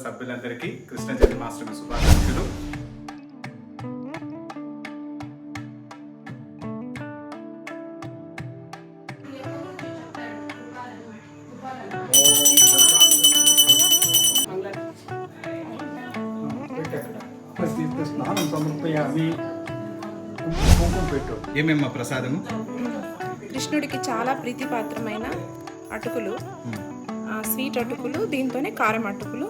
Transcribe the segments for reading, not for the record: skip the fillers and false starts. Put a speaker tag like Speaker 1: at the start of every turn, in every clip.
Speaker 1: సభ్యులందరికీ కృష్ణ జన్మాష్టమి శుభాకాంక్షలు.
Speaker 2: స్నానం సమర్పయామి. కుంకుమ పెట్టు.
Speaker 1: ఏమేమ్మ ప్రసాదము?
Speaker 3: కృష్ణుడికి చాలా ప్రీతిపాత్రమైన అటుకులు, స్వీట్ అటుకులు, దీంతోనే కారం అటుకులు.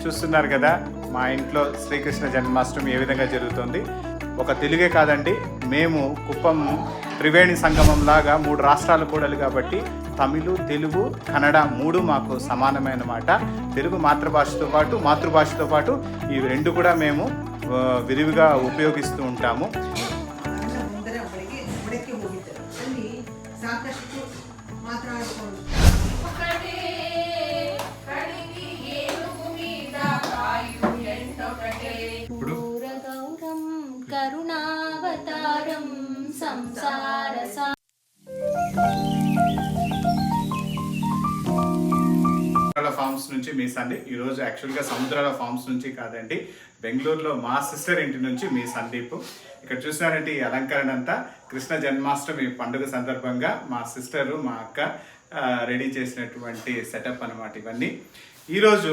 Speaker 1: చూస్తున్నారు కదా మా ఇంట్లో శ్రీకృష్ణ జన్మాష్టమి ఏ విధంగా జరుగుతుంది. ఒక తెలుగే కాదండి, మేము కుప్పం త్రివేణి సంగమం లాగా 3 రాష్ట్రాల కూడలు కాబట్టి తమిళ, తెలుగు, కన్నడ 3 మాకు సమానమైన మాట. తెలుగు మాతృభాషతో పాటు ఈ 2 కూడా మేము విరివిగా ఉపయోగిస్తూ ఉంటాము.
Speaker 4: కరుణావతారం సంసార
Speaker 1: ఫార్మ్స్ నుంచి మీ సందీప్. ఈరోజు యాక్చువల్గా సముద్రాల ఫార్మ్స్ నుంచి కాదండి, బెంగళూరులో మా సిస్టర్ ఇంటి నుంచి మీ సందీప్. ఇక్కడ చూసినారంటే ఈ అలంకరణ అంతా కృష్ణ జన్మాష్టమి పండుగ సందర్భంగా మా సిస్టరు, మా అక్క రెడీ చేసినటువంటి సెటప్ అన్నమాట ఇవన్నీ. ఈరోజు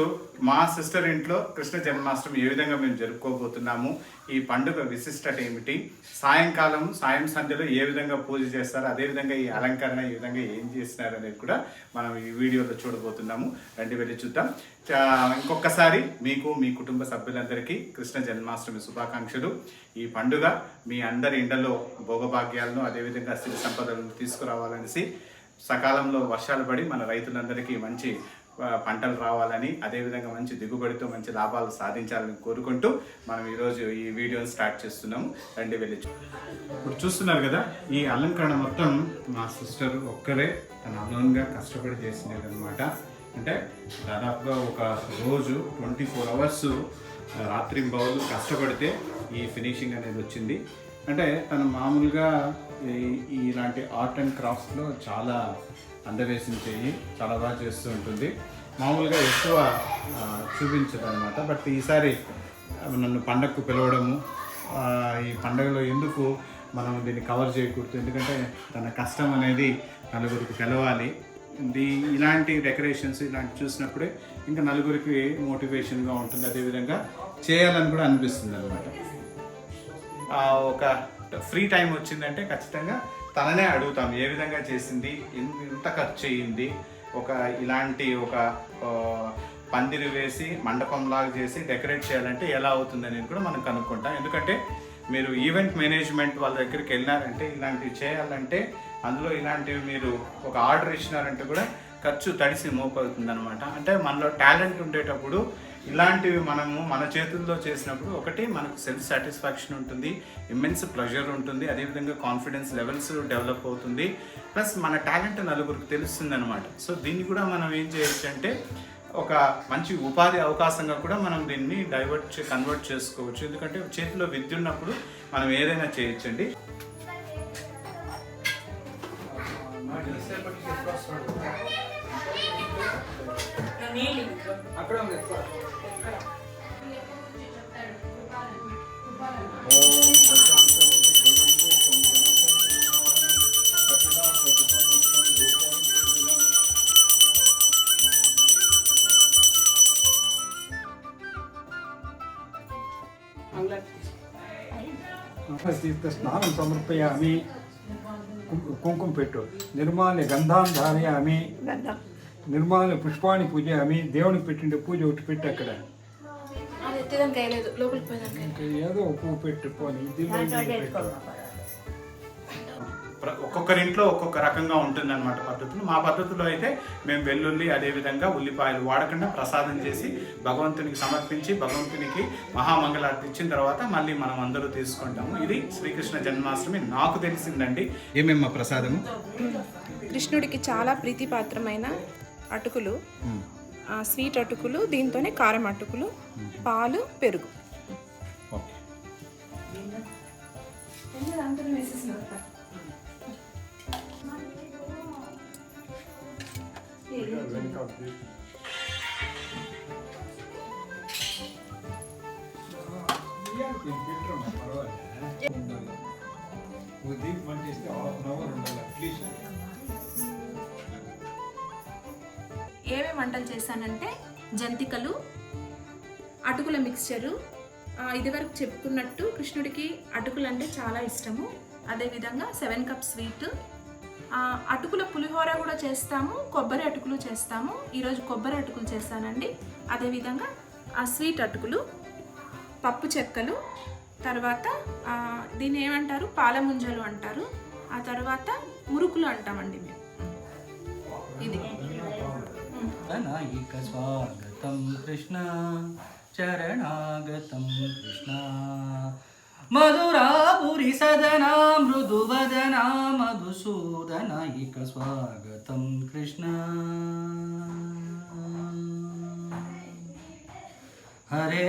Speaker 1: మా సిస్టర్ ఇంట్లో కృష్ణ జన్మాష్టమి ఏ విధంగా మేము జరుపుకోబోతున్నాము, ఈ పండుగ విశిష్టత ఏమిటి, సాయం సంధ్యలో ఏ విధంగా పూజ చేస్తారు, అదేవిధంగా ఈ అలంకరణ ఏ విధంగా ఏం చేస్తున్నారు అనేది కూడా మనం ఈ వీడియోలో చూడబోతున్నాము. రండి వెళ్ళి చూద్దాం. ఇంకొకసారి మీకు, మీ కుటుంబ సభ్యులందరికీ కృష్ణ జన్మాష్టమి శుభాకాంక్షలు. ఈ పండుగ మీ అందరి ఇండ్లలో భోగభాగ్యాలను, అదేవిధంగా సిరి సంపదలను తీసుకురావాలనేసి, సకాలంలో వర్షాలు పడి మన రైతులందరికీ మంచి పంటలు రావాలని, అదేవిధంగా మంచి దిగుబడితో మంచి లాభాలు సాధించాలని కోరుకుంటూ మనం ఈరోజు ఈ వీడియోని స్టార్ట్ చేస్తున్నాము. రండి వెళ్ళి ఇప్పుడు చూస్తున్నారు కదా, ఈ అలంకరణ మొత్తం మా సిస్టర్ ఒక్కరే తన అలోన్గా కష్టపడి చేసినది అనమాట. అంటే దాదాపుగా ఒక రోజు 24 అవర్స్ రాత్రింబవళ్ళు కష్టపడితే ఈ ఫినిషింగ్ అనేది వచ్చింది. అంటే తను మామూలుగా ఇలాంటి ఆర్ట్ అండ్ క్రాఫ్ట్స్లో చాలా అందవేసిన చేయి, చాలా బాగా చేస్తూ ఉంటుంది. మామూలుగా ఎక్కువ చూపించదు అనమాట. బట్ ఈసారి నన్ను పండగకు పిలవడము, ఈ పండగలో ఎందుకు మనం దీన్ని కవర్ చేయకూడదు, ఎందుకంటే తన కష్టం అనేది నలుగురికి తెలవాలి. ఇలాంటి డెకరేషన్స్ ఇలాంటి చూసినప్పుడే ఇంకా నలుగురికి మోటివేషన్గా ఉంటుంది, అదేవిధంగా చేయాలని కూడా అనిపిస్తుంది అనమాట. ఒక ఫ్రీ టైం వచ్చిందంటే ఖచ్చితంగా తననే అడుగుతాం, ఏ విధంగా చేసింది, ఎంత ఖర్చు అయ్యింది, ఇలాంటి ఒక పందిరి వేసి మండపంలాగా చేసి డెకరేట్ చేయాలంటే ఎలా అవుతుంది అనేది కూడా మనం కనుక్కుంటాం. ఎందుకంటే మీరు ఈవెంట్ మేనేజ్మెంట్ వాళ్ళ దగ్గరికి వెళ్ళినారంటే, ఇలాంటివి చేయాలంటే అందులో ఇలాంటివి మీరు ఒక ఆర్డర్ ఇచ్చినారంటే కూడా ఖర్చు తడిసి మోపవుతుంది అనమాట. అంటే మనలో టాలెంట్ ఉండేటప్పుడు ఇలాంటివి మనము మన చేతుల్లో చేసినప్పుడు ఒకటి మనకు సెల్ఫ్ సాటిస్ఫాక్షన్ ఉంటుంది, ఇమ్మెన్స్ ప్లెజర్ ఉంటుంది, అదేవిధంగా కాన్ఫిడెన్స్ లెవెల్స్ డెవలప్ అవుతుంది, ప్లస్ మన టాలెంట్ నలుగురికి తెలుస్తుంది అనమాట. సో దీన్ని కూడా మనం ఏం చేయొచ్చు అంటే ఒక మంచి ఉపాధి అవకాశంగా కూడా మనం దీన్ని కన్వర్ట్ చేసుకోవచ్చు. ఎందుకంటే చేతిలో విద్య ఉన్నప్పుడు మనం ఏదైనా చేయొచ్చండి.
Speaker 2: స్నానం సమర్పయామి. కుంకుమ పెట్టు. నిర్మాల్య గంధాం ధారయామి. నిర్మాల్య పుష్పాన్ని పూజయామి. దేవునికి పెట్టిండే పూజ ఒకటి పెట్టి అక్కడ ఏదో పువ్వు పెట్టు పోనీ.
Speaker 1: ఒక్కొక్కరింట్లో ఒక్కొక్క రకంగా ఉంటుంది అనమాట పద్ధతులు. మా పద్ధతిలో అయితే మేము వెల్లుల్లి, అదేవిధంగా ఉల్లిపాయలు వాడకుండా ప్రసాదం చేసి భగవంతునికి సమర్పించి భగవంతునికి మహామంగళార్తి ఇచ్చిన తర్వాత మళ్ళీ మనం అందరూ తీసుకుంటాము. ఇది శ్రీకృష్ణ జన్మాష్టమి నాకు తెలిసిందండి. ఏమేమ్మ ప్రసాదము?
Speaker 3: కృష్ణుడికి చాలా ప్రీతిపాత్రమైన అటుకులు, స్వీట్ అటుకులు, దీంతోనే కారం అటుకులు, పాలు, పెరుగు.
Speaker 1: ఓకే.
Speaker 2: దీపం పనిచేస్తే హాఫ్ అన్ అవర్ ఉండాలి అట్లీస్ట్.
Speaker 3: ఏమేమి వంటలు చేశానంటే జంతికలు, అటుకుల మిక్స్చరు. ఇదివరకు చెప్పుకున్నట్టు కృష్ణుడికి అటుకులు అంటే చాలా ఇష్టము. అదేవిధంగా 7 కప్ స్వీట్, అటుకుల పులిహోర కూడా చేస్తాము, కొబ్బరి అటుకులు చేస్తాము. ఈరోజు కొబ్బరి అటుకులు చేస్తానండి. అదేవిధంగా స్వీట్ అటుకులు, పప్పు చెక్కలు, తర్వాత దీన్ని ఏమంటారు, పాలముంజలు అంటారు. ఆ తర్వాత మురుకులు అంటామండి మేము. ఇది
Speaker 5: నాయిక స్వాగతం కృష్ణ చరణాగతం కృష్ణ మధురాపురి సదనా మృదువదనా మధుసూదనాయిక స్వాగతం కృష్ణ హరే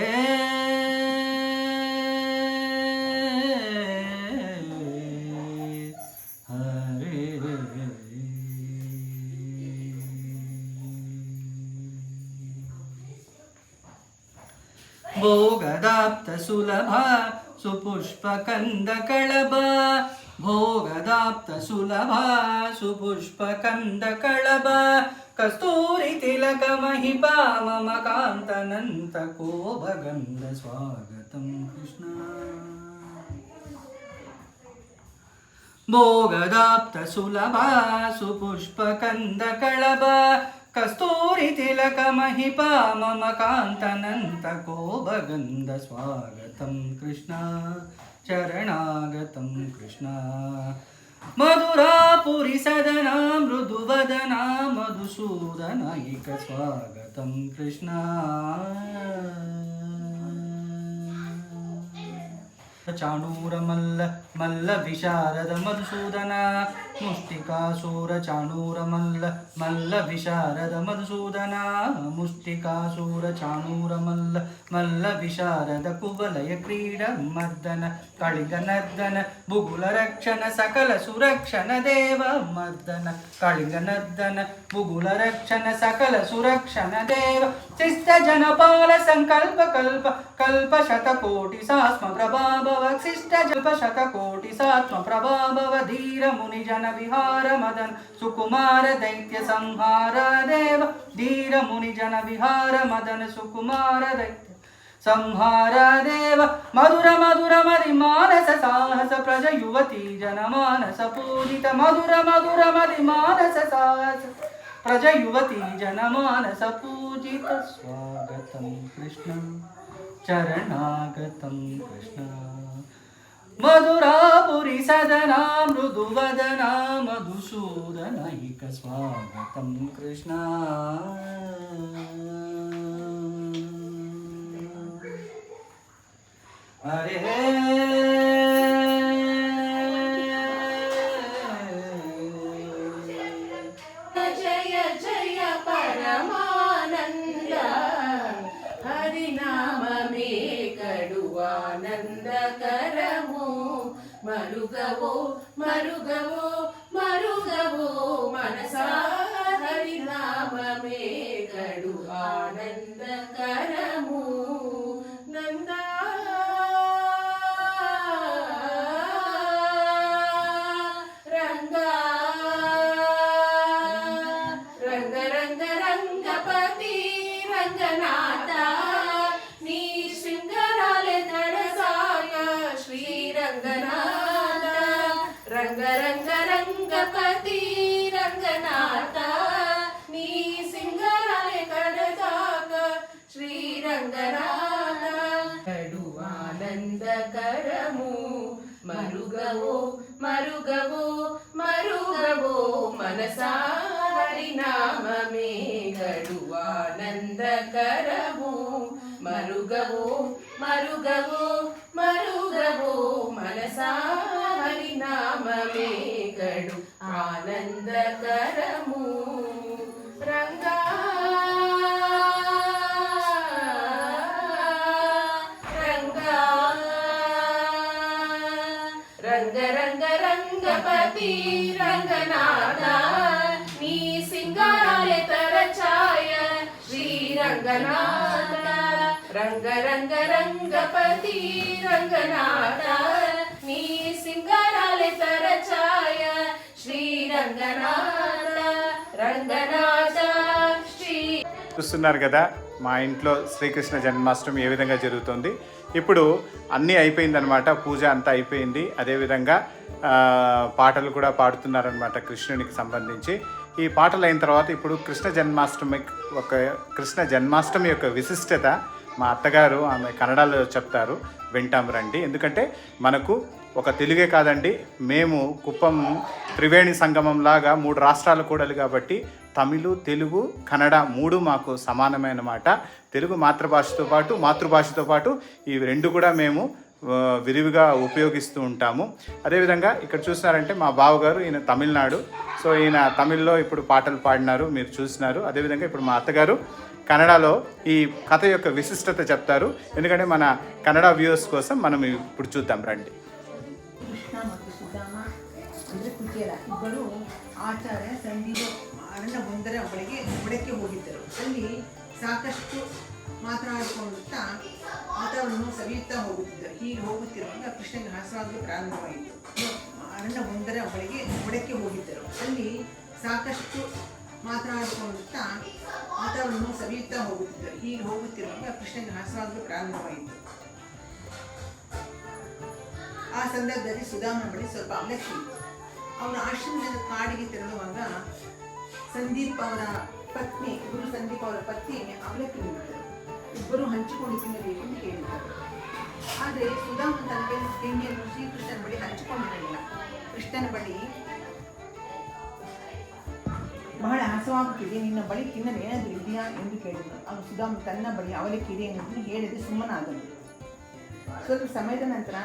Speaker 5: భోగదాప్త సులభ సుపుష్పకందకళభ భోగదాప్త సులభ సుపుష్పకందకళభ కస్తూరి తిలక మహిపా మమ కాంతనంత కోభగంధ స్వాగతం కృష్ణ భోగదాప్త సులభ సుపుష్పకందకళభ కస్తూరి తిలక మహిపా మమ కాంతనంత కోభగంధ స్వాగతం కృష్ణ చరణాగతం కృష్ణ మధురాపురి సదనా మృదువదనా మధుసూదనాయిక స్వాగతం కృష్ణ చాణూర మల్ల మల్ల విశారద మధుసూదన ముష్టికాసూర చాణూర మల్ల మల్ల విశారద మధుసూదన ముష్టికాసూర చాణూర మల్ల మల్ల విశారద కువలయ క్రీడ మర్దన కళిగ నర్దన బుగుల రక్షణ సకల సురక్షణ దేవ మర్దన కళిగ నర్దన బుగుల రక్షణ సకల సురక్షణ దేవ శిష్ట జనపాల సంకల్ప కల్ప కల్ప శతకోటి సాస్మ ప్రభాభవ శిష్ట జల్ప శతకోటి సాత్మ ప్రభాభవ ధీర ముని జన విహార మదన సుకుమార దైత్య సంహార దేవ ధీర ముని జన విహార మదన సుకుమార దైత్య సంహార దేవ మధుర మధుర మది మానస సాహస ప్రజ యువతి జన మానస పూజిత మధుర మధుర మది మానస సాహస ప్రజ యువతి జన మానస పూజిత స్వాగతం కృష్ణ చరణాగతం కృష్ణ మధురాపురి సదనా మృదువదనా మధుసూదనైక స్వాగతం కృష్ణ హరే
Speaker 4: జయ జయ పరమానంద హరినామమే కడువానందకరము మరుగవో మరుగవో మరుగవో మనసా హరినామమే కడు ఆనందకరము నందా రంగా రంగ రంగ రంగపతి రంగనాథ నీ శృంగరాల దరసాయ శ్రీరంగనాథ రంగ రంగ రంగపతి రంగనాథ నీ సింగరాల కడసాక శ్రీరంగనాథ కడు ఆనందకరము మరుగవో మరుగవో మరుగవో మనసా హరినామమే గడు ఆనందకరము మరుగవో మరుగవో మరుగవో మనసా హరినామమే గడు ఆనందకరము రంగా రంగనాథ నీ సింగారాలే తరచాయ శ్రీరంగనాథ రంగ రంగ రంగపతి రంగనాథ నీ సింగారాలే తరచాయ శ్రీరంగనాథ రంగనాథ శ్రీ.
Speaker 1: చూస్తున్నారు కదా మా ఇంట్లో శ్రీకృష్ణ జన్మాష్టమి ఏ విధంగా జరుగుతుంది. ఇప్పుడు అన్నీ అయిపోయిందనమాట, పూజ అంతా అయిపోయింది. అదేవిధంగా పాటలు కూడా పాడుతున్నారనమాట కృష్ణునికి సంబంధించి. ఈ పాటలు అయిన తర్వాత ఇప్పుడు కృష్ణ జన్మాష్టమి యొక్క విశిష్టత మా అత్తగారు ఆమె కన్నడలో చెప్తారు, వింటాం రండి. ఎందుకంటే మనకు ఒక తెలుగే కాదండి, మేము కుప్పం త్రివేణి సంగమం లాగా 3 రాష్ట్రాల కూడలు కాబట్టి తమిళు, తెలుగు, కన్నడ 3 మాకు సమానమైన మాట. తెలుగు మాతృభాషతో పాటు ఈ 2 కూడా మేము విరివిగా ఉపయోగిస్తూ ఉంటాము. అదేవిధంగా ఇక్కడ చూసినారంటే మా బావగారు, ఈయన తమిళనాడు. సో ఈయన తమిళ్లో ఇప్పుడు పాటలు పాడినారు, మీరు చూసినారు. అదేవిధంగా ఇప్పుడు మా అత్తగారు కన్నడలో ఈ కథ యొక్క విశిష్టత చెప్తారు. ఎందుకంటే మన కన్నడ వ్యూవర్స్ కోసం మనం ఇప్పుడు చూద్దాం రండి.
Speaker 6: ಕೃಷ್ಣ ಮತ್ತು ಸುಧಾಮ ಅಂದರೆ ಕುಚೇಲ ಇಬ್ಬರು ಆಚಾರ್ಯ ಸಂಧಿಯ ಅರಣ್ಯ ಒಂದರ ಒಳಕ್ಕೆ ಹೋಗಿದ್ದರು. ಅಲ್ಲಿ ಸಾಕಷ್ಟು ಮಾತನಾಡಿಕೊಳ್ಳುತ್ತಾ ವಾತಾವರಣವನ್ನು ಸವಿಯುತ್ತಾ ಹೋಗುತ್ತಿದ್ದರು. ಹೀಗೆ ಹೋಗುತ್ತಿರುವಾಗ ಕೃಷ್ಣನಿಗೆ ಹಾಸ್ಯವಾಗಲು ಪ್ರಾರಂಭವಾಯಿತು. ಅರಣ್ಯ ಒಂದರ ಒಳಕ್ಕೆ ಹೋಗಿದ್ದರು. ಅಲ್ಲಿ ಸಾಕಷ್ಟು ಮಾತನಾಡಿಕೊಳ್ಳುತ್ತಾ ವಾತಾವರಣವನ್ನು ಸವಿಯುತ್ತಾ ಹೋಗುತ್ತಿದ್ದರು. ಹೀಗೆ ಹೋಗುತ್ತಿರುವಾಗ ಕೃಷ್ಣನಿಗೆ ಹಾಸ್ಯವಾಗಲು ಪ್ರಾರಂಭವಾಯಿತು. ಆ ಸಂದರ್ಭದಲ್ಲಿ ಸುಧಾಮನ ಬಳಿ ಸ್ವಲ್ಪ ಅವಲಕ್ಕಿ ಇತ್ತು. ಅವನ ಆಶ್ರಮದಿಂದ ಕಾಡಿಗೆ ತೆರಳುವಾಗ ಸಂದೀಪ್ ಅವರ ಪತ್ನಿ, ಗುರು ಸಂದೀಪ್ ಅವರ ಪತ್ನಿ ಅವಲಕ್ಕಿ ನೀಡಿದರು. ಇಬ್ಬರು ಹಂಚಿಕೊಂಡು ತಿನ್ನಬೇಕು ಎಂದು ಕೇಳಿದರು. ಆದರೆ ಸುಧಾಮನ ತನಗೆ ತಿಂಡಿಯನ್ನು ಶ್ರೀಕೃಷ್ಣನ ಬಳಿ ಹಂಚಿಕೊಂಡಿರಲಿಲ್ಲ. ಕೃಷ್ಣನ ಬಳಿ ಬಹಳ ಹಸವಾಗುತ್ತಿದೆ, ನಿನ್ನ ಬಳಿ ತಿನ್ನಲು ಏನಾದರೂ ಇದೆಯಾ ಎಂದು ಕೇಳಿದರು. ಆಗ ಸುಧಾಮ ತನ್ನ ಬಳಿ ಅವಲಕ್ಕಿ ಇದೆ ಎಂದು ಹೇಳಿದೆ ಸುಮ್ಮನಾದನು. ಸ್ವಲ್ಪ ಸಮಯದ ನಂತರ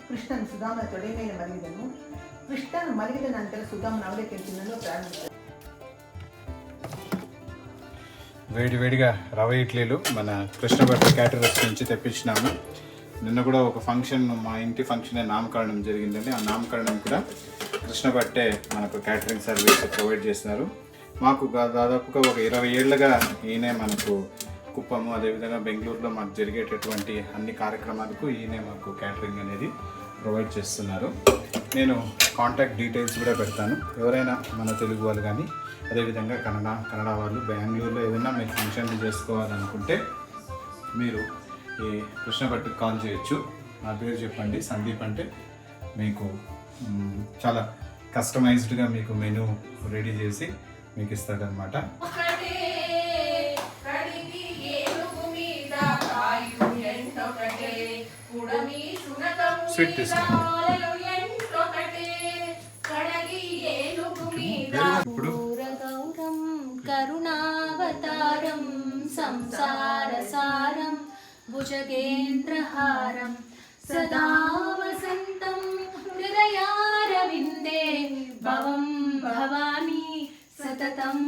Speaker 6: ಕೃಷ್ಣನು ಸುಧಾಮನ ತೊಡೆ ಮೇಲೆ ಮಲಗಿದನು. ಕೃಷ್ಣನು ಮಲಗಿದ ನಂತರ ಸುಧಾಮನ ಅವಲಕ್ಕಿ ತಿನ್ನಲು ಪ್ರಾರಂಭಿಸಿದನು.
Speaker 1: వేడివేడిగా రవ ఇడ్లీలు మన కృష్ణభట్ల క్యాటరర్స్ నుంచి తెప్పించినాము. నిన్న కూడా ఒక ఫంక్షన్, మా ఇంటి ఫంక్షన్ నామకరణం జరిగిందండి. ఆ నామకరణం కూడా కృష్ణభట్టే మనకు క్యాటరింగ్ సర్వీస్ ప్రొవైడ్ చేస్తున్నారు. మాకు దాదాపుగా ఒక 20 ఏళ్ళుగా ఈయనే మనకు కుప్పము, అదేవిధంగా బెంగళూరులో మాకు జరిగేటటువంటి అన్ని కార్యక్రమాలకు ఈయనే మాకు క్యాటరింగ్ అనేది ప్రొవైడ్ చేస్తున్నారు. నేను కాంటాక్ట్ డీటెయిల్స్ కూడా పెడతాను. ఎవరైనా మన తెలుగు వాళ్ళు కానీ అదేవిధంగా కన్నడ వాళ్ళు బెంగళూరులో ఏదైనా మీరు ఫంక్షన్లు చేసుకోవాలనుకుంటే మీరు ఈ కృష్ణభట్కి కాల్ చేయొచ్చు. నా పేరు చెప్పండి సందీప్ అంటే మీకు చాలా కస్టమైజ్డ్గా మీకు మెనూ రెడీ చేసి మీకు ఇస్తాడనమాట. స్వీట్ ఇప్పుడు
Speaker 7: కరుణావతారం సంసారసారం భుజగేంద్రహారం సదా వసంతం హృదయారవిందే భవం భవాని సతతం.